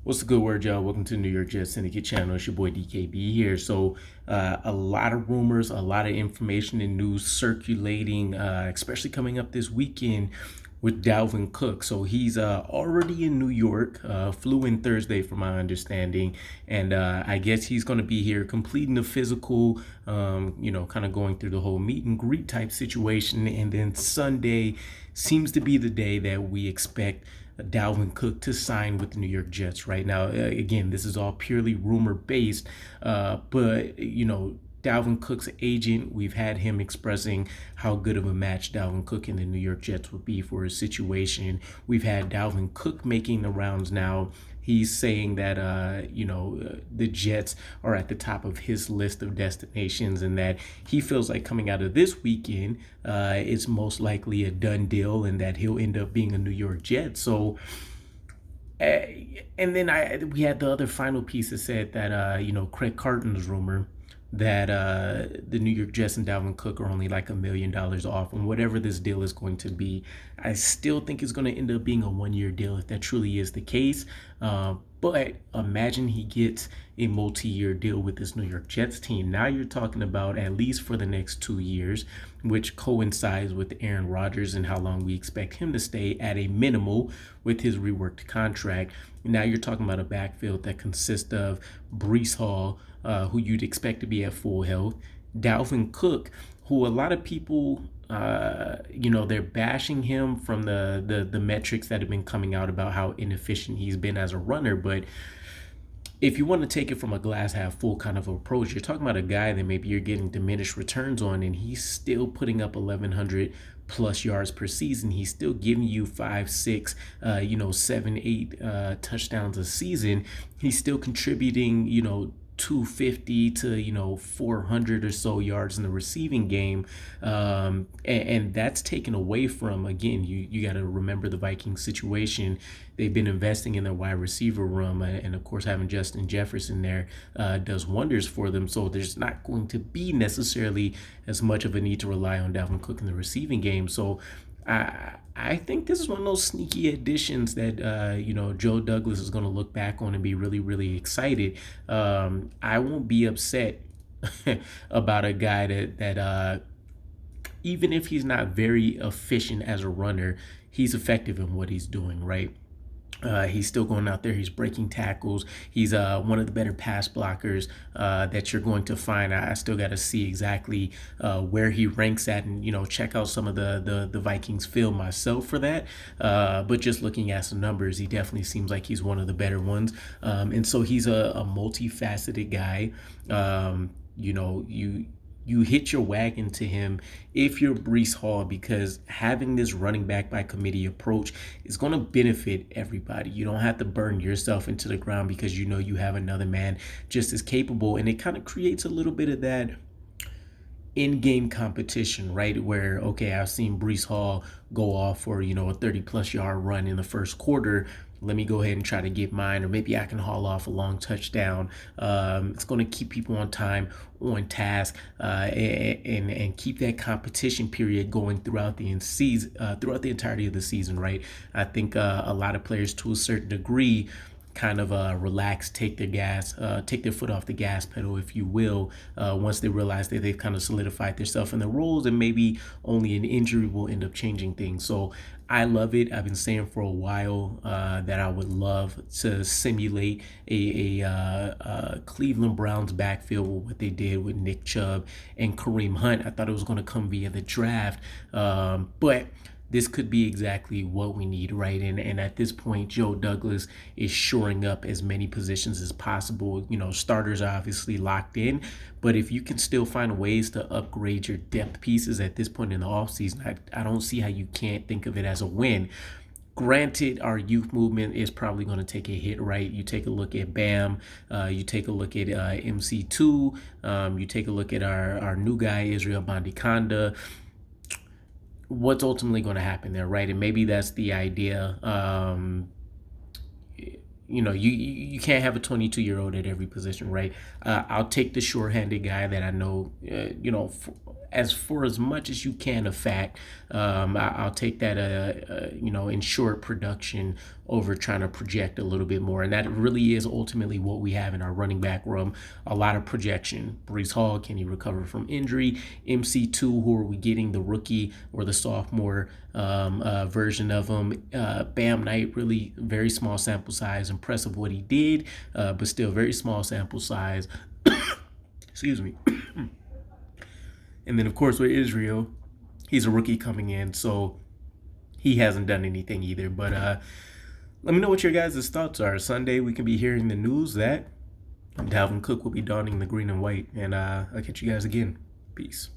What's the good word, y'all? Welcome to the New York Jets Syndicate channel. It's your boy DKB here. So, a lot of rumors, a lot of information and news circulating, especially coming up this weekend with Dalvin Cook. So he's already in New York, flew in Thursday, from my understanding, and I guess he's going to be here completing the physical, kind of going through the whole meet and greet type situation, and then Sunday seems to be the day that we expect Dalvin Cook to sign with the New York Jets right now. Again, this is all purely rumor based, but Dalvin Cook's agent, we've had him expressing how good of a match Dalvin Cook and the New York Jets would be for his situation. We've had Dalvin Cook making the rounds now. He's saying that the Jets are at the top of his list of destinations, and that he feels like coming out of this weekend, it's most likely a done deal, and that he'll end up being a New York Jet. So, and then we had the other final piece that said that Craig Carton's rumor that the New York Jets and Dalvin Cook are only like $1 million off, and whatever this deal is going to be, I still think it's going to end up being a 1 year deal if that truly is the case. But imagine he gets a multi-year deal with this New York Jets team. Now you're talking about at least for the next 2 years, which coincides with Aaron Rodgers and how long we expect him to stay at a minimal with his reworked contract. Now you're talking about a backfield that consists of Brees Hall, who you'd expect to be at full health, Dalvin Cook, who a lot of people, they're bashing him from the metrics that have been coming out about how inefficient he's been as a runner. But if you want to take it from a glass half full kind of approach, you're talking about a guy that maybe you're getting diminished returns on, and he's still putting up 1,100 plus yards per season. He's still giving you 5, 6, 7, 8 touchdowns a season. He's still contributing, 250 to 400 or so yards in the receiving game, and that's taken away from, again, you got to remember the Vikings situation. They've been investing in their wide receiver room, and of course having Justin Jefferson there does wonders for them. So there's not going to be necessarily as much of a need to rely on Dalvin Cook in the receiving game. So I think this is one of those sneaky additions that Joe Douglas is going to look back on and be really, really excited. I won't be upset about a guy that even if he's not very efficient as a runner, he's effective in what he's doing, right? He's still going out there. He's breaking tackles. He's one of the better pass blockers that you're going to find. I still got to see exactly where he ranks at, and check out some of the Vikings film myself for that. But just looking at some numbers, he definitely seems like he's one of the better ones. And so he's a multifaceted guy. You hit your wagon to him if you're Brees Hall, because having this running back by committee approach is going to benefit everybody. You don't have to burn yourself into the ground because you have another man just as capable, and it kind of creates a little bit of that in-game competition, right? Where, okay, I've seen Brees Hall go off for a 30+ yard run in the first quarter. Let me go ahead and try to get mine, or maybe I can haul off a long touchdown. It's going to keep people on time, on task, and keep that competition period going throughout the throughout the entirety of the season, right? I think a lot of players, to a certain degree, kind of relax, take their foot off the gas pedal, if you will, once they realize that they've kind of solidified themselves in their roles, and maybe only an injury will end up changing things. So I love it. I've been saying for a while that I would love to simulate a Cleveland Browns backfield with what they did with Nick Chubb and Kareem Hunt. I thought it was going to come via the draft, but this could be exactly what we need, right? And at this point, Joe Douglas is shoring up as many positions as possible. Starters are obviously locked in, but if you can still find ways to upgrade your depth pieces at this point in the offseason, I don't see how you can't think of it as a win. Granted, our youth movement is probably going to take a hit, right? You take a look at Bam, you take a look at MC2, you take a look at our new guy, Israel Bandikanda. What's ultimately going to happen there, right? And maybe that's the idea. You can't have a 22-year-old at every position, right? I'll take the sure-handed guy that I know, as for as much as you can of fact. I'll take that, in short production over trying to project a little bit more. And that really is ultimately what we have in our running back room. A lot of projection. Brees Hall, can he recover from injury? MC2, who are we getting? The rookie or the sophomore version of him. Bam Knight, really very small sample size. Impressive what he did, but still very small sample size. Excuse me. And then, of course, with Israel, he's a rookie coming in, so he hasn't done anything either. But let me know what your guys' thoughts are. Sunday, we can be hearing the news that Dalvin Cook will be donning the green and white. And I'll catch you guys again. Peace.